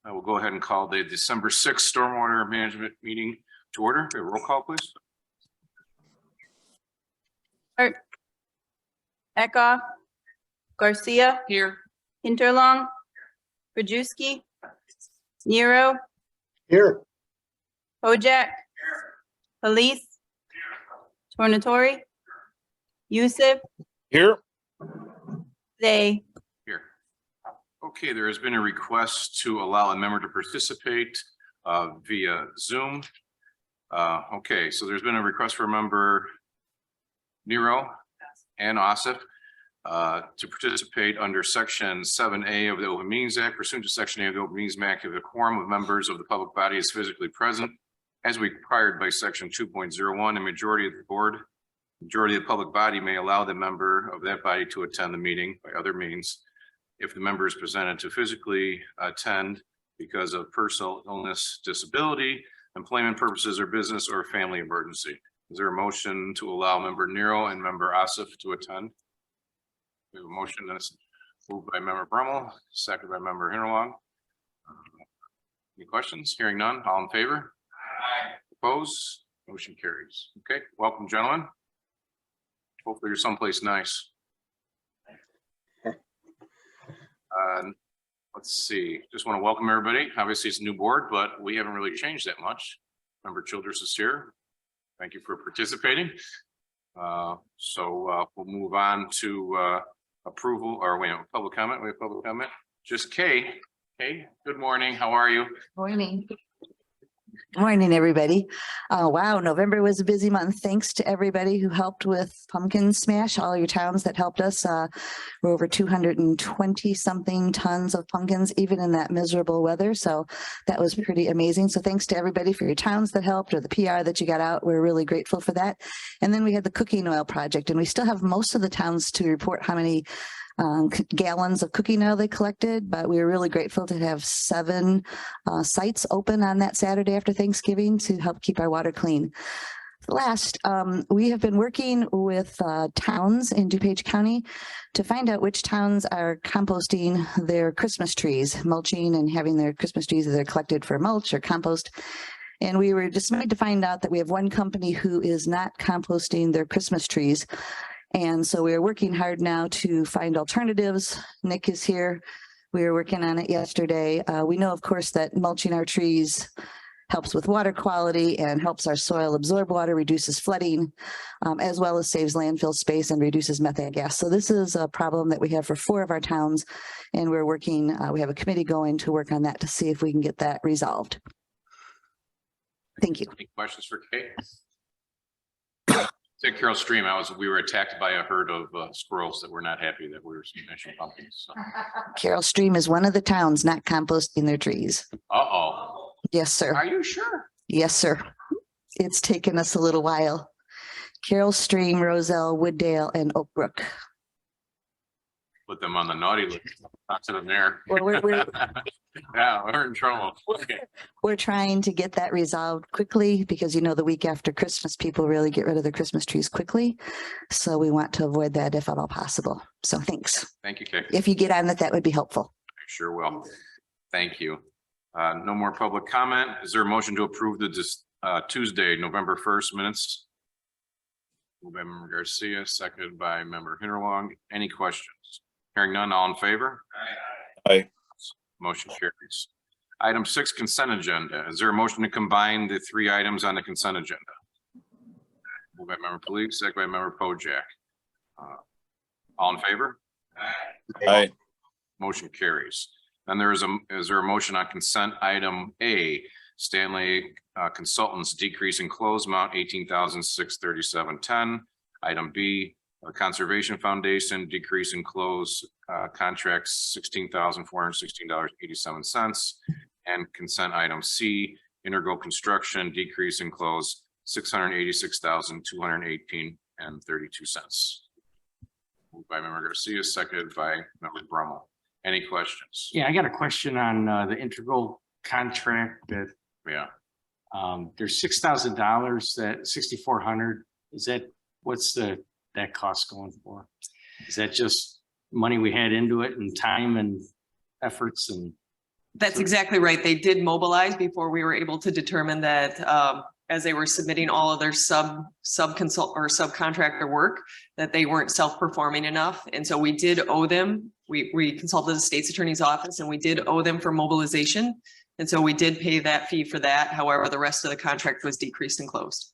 I will go ahead and call the December 6th Stormwater Management Meeting to order. A roll call, please. Hart, Eckhoff, Garcia, Here. Hinterlong, Krajewski, Nero, Here. Pojek, Police, Tornatori, Yusuf, Here. Zay. Here. Okay, there has been a request to allow a member to participate via Zoom. Okay, so there's been a request for a member, Nero and Asif, to participate under Section 7A of the Open Meetings Act. Pursuant to Section A of the Open Meetings Act, if a quorum of members of the public body is physically present, as required by Section 2.01, a majority of the public body may allow the member of that body to attend the meeting by other means. If the member is presented to physically attend because of personal illness, disability, employment purposes, or business or family emergency. Is there a motion to allow member Nero and member Asif to attend? We have a motion that's moved by member Brummel, seconded by member Hinterlong. Any questions? Hearing none, all in favor? Aye. Opposed? Motion carries. Okay, welcome, gentlemen. Hopefully you're someplace nice. Let's see, just want to welcome everybody. Obviously it's a new board, but we haven't really changed that much. Member Childress is here. Thank you for participating. We'll move on to approval, or wait, public comment. We have public comment. Just Kay. Hey, good morning. How are you? Morning. Good morning, everybody. Wow, November was a busy month. Thanks to everybody who helped with Pumpkin Smash, all your towns that helped us. We're over 220 something tons of pumpkins, even in that miserable weather. So that was pretty amazing. So thanks to everybody for your towns that helped, or the PR that you got out. We're really grateful for that. And then we had the cooking oil project, and we still have most of the towns to report how many gallons of cooking oil they collected, but we were really grateful to have 7 sites open on that Saturday after Thanksgiving to help keep our water clean. Last, we have been working with towns in DuPage County to find out which towns are composting their Christmas trees, mulching and having their Christmas trees either collected for mulch or compost. And we were dismayed to find out that we have one company who is not composting their Christmas trees. And so we are working hard now to find alternatives. Nick is here. We were working on it yesterday. We know, of course, that mulching our trees helps with water quality and helps our soil absorb water, reduces flooding, as well as saves landfill space and reduces methane gas. So this is a problem that we have for 4 of our towns, and we're working, we have a committee going to work on that to see if we can get that resolved. Thank you. Any questions for Kay? Say Carol Stream, we were attacked by a herd of squirrels that were not happy that we were smashing pumpkins. So. Carol Stream is one of the towns not composting their trees. Uh-oh. Yes, sir. Are you sure? Yes, sir. It's taken us a little while. Carol Stream, Roselle, Wooddale, and Oak Brook. Put them on the naughty list. Not to them there. Well, Yeah, we're in trouble. Okay. we're trying to get that resolved quickly because, you know, the week after Christmas, people really get rid of their Christmas trees quickly. So we want to avoid that if at all possible. So thanks. Thank you, Kay. If you get on that would be helpful. I sure will. Thank you. No more public comment. Is there a motion to approve the Tuesday, November 1st minutes? Moved by member Garcia, seconded by member Hinterlong. Any questions? Hearing none, all in favor? Aye. Motion carries. Item 6, consent agenda. Is there a motion to combine the 3 items on the consent agenda? Moved by member Police, seconded by member Pojek. All in favor? Aye. Motion carries. Then is there a motion on consent item A, Stanley Consultants decrease in close amount $18,637.10. Item B, Conservation Foundation decrease in close contracts $16,416.87. And consent item C, Integral Construction decrease in close $686,218.32. Moved by member Garcia, seconded by member Brummel. Any questions? Yeah, I got a question on the integral contract that there's $6,000, that $6,400. Is that what's that cost going for? Is that just money we had into it and time and efforts and That's exactly right. They did mobilize before we were able to determine that, as they were submitting all of their subcontractor work, that they weren't self-performing enough. And so we did owe them. We consulted the state's attorney's office and we did owe them for mobilization. And so we did pay that fee for that. However, the rest of the contract was decreased and closed.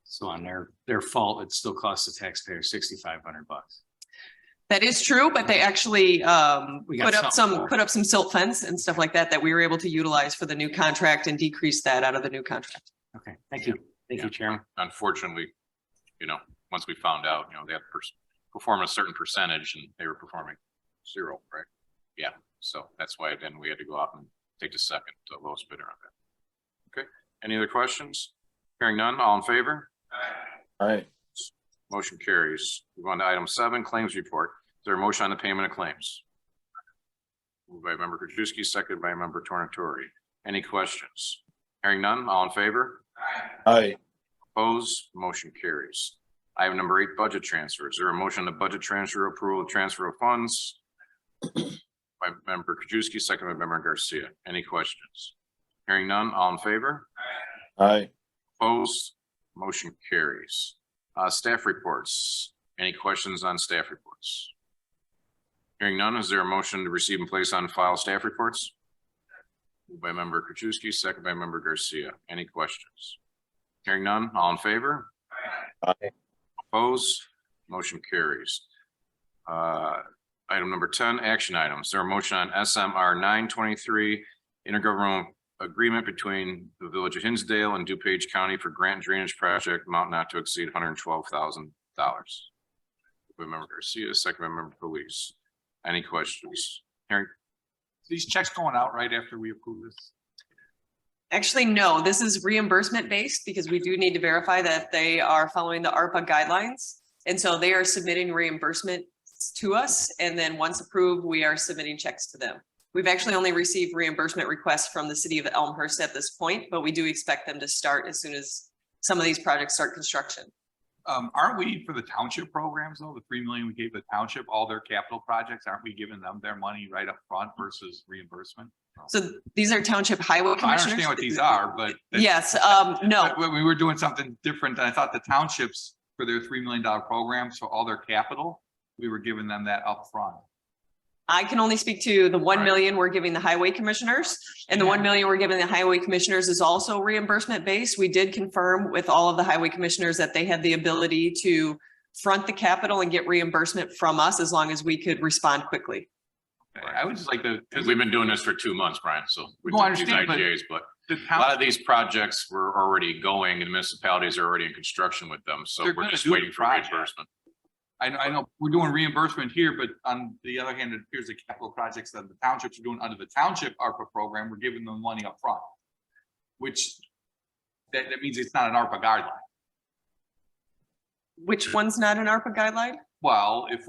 So on their fault, it still costs the taxpayer $6,500. That is true, but they actually We got put up some silt fence and stuff like that we were able to utilize for the new contract and decrease that out of the new contract. Okay, thank you. Thank you, Chairman. Unfortunately, once we found out, they had to perform a certain percentage and they were performing 0, right? Yeah, so that's why then we had to go out and take the second lowest bidder on that. Okay, any other questions? Hearing none, all in favor? Aye. Motion carries. Move on to item 7, claims report. Is there a motion on the payment of claims? Moved by member Krajewski, seconded by member Tornatori. Any questions? Hearing none, all in favor? Aye. Opposed, motion carries. Item number 8, budget transfer. Is there a motion on the budget transfer approval of transfer of funds? By member Krajewski, seconded by member Garcia. Any questions? Hearing none, all in favor? Aye. Opposed, motion carries. Staff reports. Any questions on staff reports? Hearing none, is there a motion to receive and place on file staff reports? Moved by member Krajewski, second by member Garcia. Any questions? Hearing none, all in favor? Aye. Opposed, motion carries. Item number 10, action items. Is there a motion on SMR 923 intergovernmental agreement between the Village of Hinsdale and DuPage County for grant drainage project amount not to exceed $112,000. By member Garcia, second by member Police. Any questions? Hearing, These checks going out right after we approve this? Actually, no, this is reimbursement based because we do need to verify that they are following the ARPA guidelines. And so they are submitting reimbursement to us. And then once approved, we are submitting checks to them. We've actually only received reimbursement requests from the city of Elmhurst at this point, but we do expect them to start as soon as some of these projects start construction. Aren't we for the township programs though, the 3 million we gave the township, all their capital projects, aren't we giving them their money right up front versus reimbursement? So these are township highway I commissioners. understand what these are, but. Yes, no, But we were doing something different. I thought the townships for their $3 million program, so all their capital, we were giving them that up front. I can only speak to the 1 million we're giving the highway commissioners, and the 1 million we're giving the highway commissioners is also reimbursement based. We did confirm with all of the highway commissioners that they had the ability to front the capital and get reimbursement from us as long as we could respond quickly. I would just like to. we've been doing this for 2 months, Brian, so we No, I did these understand, but IGAs, but The a lot town, of these projects were already going and the municipalities are already in construction with them. So They're we're gonna just do the waiting for project. reimbursement. I know we're doing reimbursement here, but on the other hand, it appears the capital projects that the townships are doing under the township ARPA program, we're giving them money up front. Which, that means it's not an ARPA guideline. Which one's not an ARPA guideline? Well, if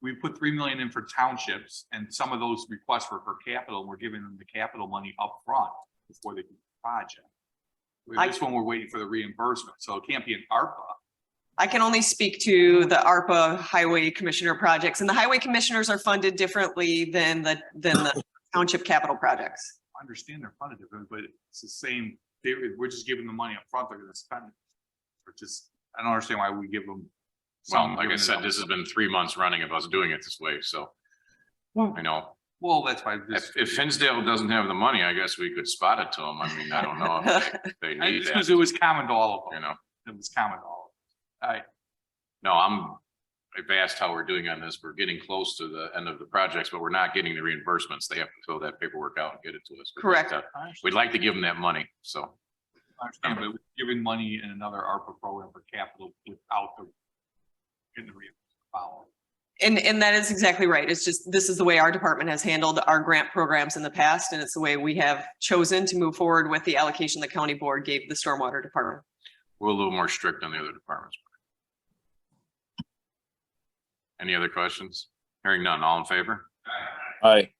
we put 3 million in for townships and some of those requests were for capital, and we're giving them the capital money up front before they do the project. With this one, we're waiting for the reimbursement, so it can't be an ARPA. I can only speak to the ARPA highway commissioner projects, and the highway commissioners are funded differently than the township capital projects. I understand they're funded different, but it's the same, we're just giving them money up front, they're gonna spend it. Which is, I don't understand why we give them. Well, like I said, this has been 3 months running of us doing it this way, so. I know, Well, that's why. if Hinsdale doesn't have the money, I guess we could spot it to them. I mean, I don't know if they need Because that, it was common to all of you them. know. It was common to all of them. No, I've asked how we're doing on this. We're getting close to the end of the projects, but we're not getting the reimbursements. They have to fill that paperwork out and get it to us. Correct. We'd like to give them that money, so. I understand, but we're giving money in another ARPA program for capital without getting the reimbursement follow. And that is exactly right. It's just, this is the way our department has handled our grant programs in the past, and it's the way we have chosen to move forward with the allocation the county board gave the stormwater department. We're a little more strict on the other departments. Any other questions? Hearing none, all in favor? Aye.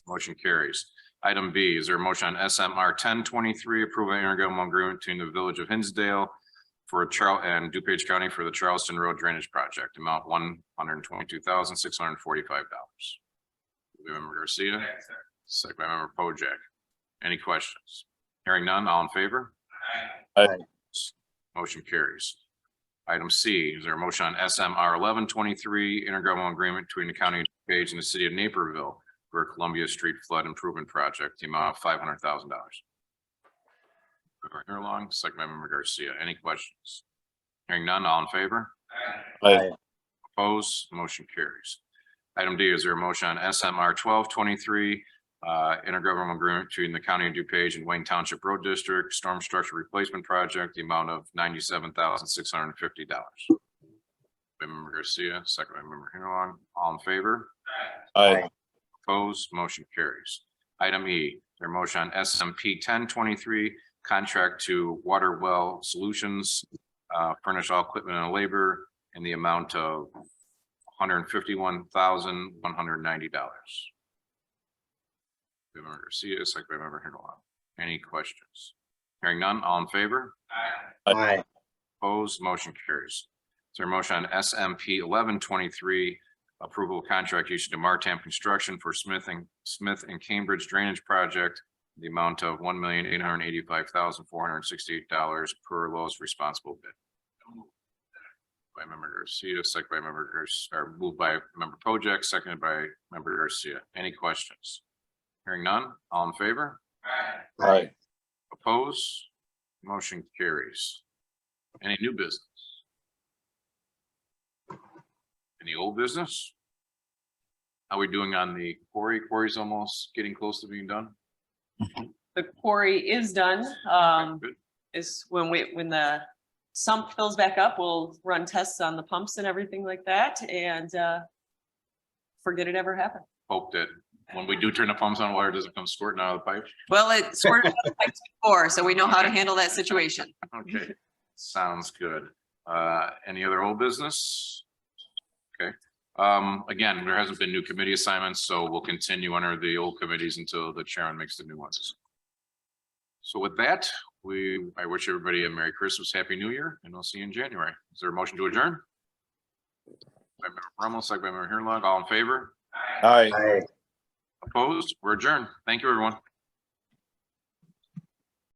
Motion carries. Item B, is there a motion on SMR 1023, approving intergovernmental agreement between the Village of Hinsdale for and DuPage County for the Charleston Road Drainage Project, amount $122,645. Member Garcia, second by member Pojek. Any questions? Hearing none, all in favor? Aye. Motion carries. Item C, is there a motion on SMR 1123 intergovernmental agreement between the county of DuPage and the city of Naperville for a Columbia Street flood improvement project, the amount of $500,000. Member Hiralong, second by member Garcia. Any questions? Hearing none, all in favor? Aye. Opposed, motion carries. Item D, is there a motion on SMR 1223 intergovernmental agreement between the county of DuPage and Wayne Township Road District Storm Structure Replacement Project, the amount of $97,650. By member Garcia, second by member Hiralong. All in favor? Aye. Opposed, motion carries. Item E, is there a motion on SMP 1023 contract to Water Well Solutions, furnish all equipment and labor in the amount of $151,190. Member Garcia, second by member Hiralong. Any questions? Hearing none, all in favor? Aye. Opposed, motion carries. Is there a motion on SMP 1123 approval of contract issued to Martam Construction for Smith and Cambridge Drainage Project, the amount of $1,885,468 per lowest responsible bid. By member Garcia, second by member Garcia, or moved by member Pojek, seconded by member Garcia. Any questions? Hearing none, all in favor? Aye. Opposed? Motion carries. Any new business? Any old business? How are we doing on the quarry? Quarry's almost getting close to being done. The quarry is done. Good. Is when the sump fills back up, we'll run tests on the pumps and everything like that and forget it ever happened. Hope that when we do turn the pumps on, water doesn't come squirting out of the pipe. Well, it squirted out the pipes before, so we know how to handle that situation. Okay, sounds good. Any other old business? Okay, again, there hasn't been new committee assignments, so we'll continue under the old committees until the chairman makes the new ones. So with that, I wish everybody a Merry Christmas, Happy New Year, and we'll see you in January. Is there a motion to adjourn? By member Rummel, second by member Hiralong, all in favor? Aye. Opposed? We're adjourned. Thank you, everyone.